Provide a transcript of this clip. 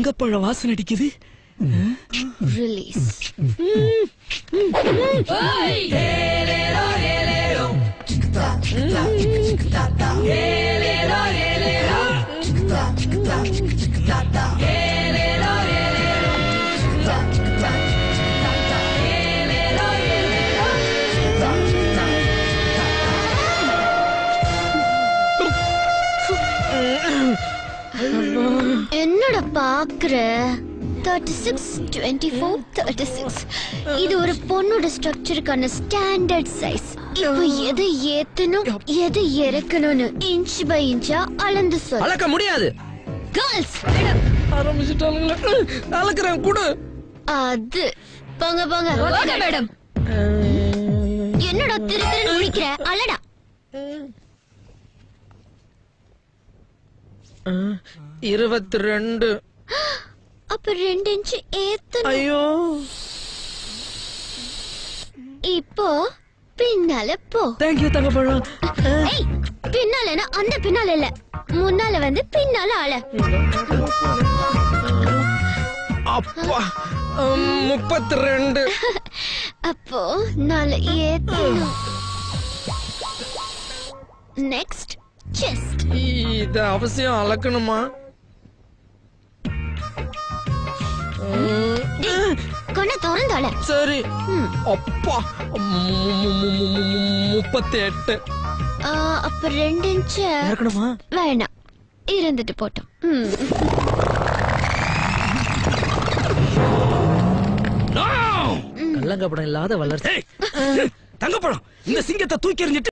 தங்கப்பழ வாசனை அடிக்குது. ரிலீஸ். என்னடா பாக்குற? 36, 24, 36. இது ஒரு பொண்ணோட ஸ்ட்ரக்சருக்கான ஸ்டாண்டர்ட் சைஸ். இப்போ எதை ஏத்தணும் எதை இறக்கணும்னு இன்ச் பை இன்ச்சா அளந்து சொல்ல. அளக்க முடியாது. கேர்ள்ஸ் ஆரம்பிச்சிட்டானுங்களே. அளக்குறேன் கூட. அது போங்க போங்க போங்க மேடம். என்னடா திரு திருன்னு முடிக்கிற? அலடா. 22. அப்ப 2 இன்ச் ஏத்தணும். ஐயோ. இப்போ பின்னால போ. தேங்க்யூ தங்கப்பழம். ஏய், பின்னாலனா அந்த பின்னால இல்ல, முன்னால வந்து பின்னால ஆள. அப்பா 32. அப்போ நால ஏத்தணும். Next chest. இத அவசியம் அளக்கணுமா? கொன திறந்தால. சரி. அப்பா 38. அப்ப 2 இன்ச் இறக்கணுமா? வேணாம், இருந்துட்டு போட்டோம். கள்ளங்கப்படம் இல்லாத வளர்ச்சி. தங்கப்பழம், இந்த சிங்கத்தை தூக்கி எறிஞ்சிட்டு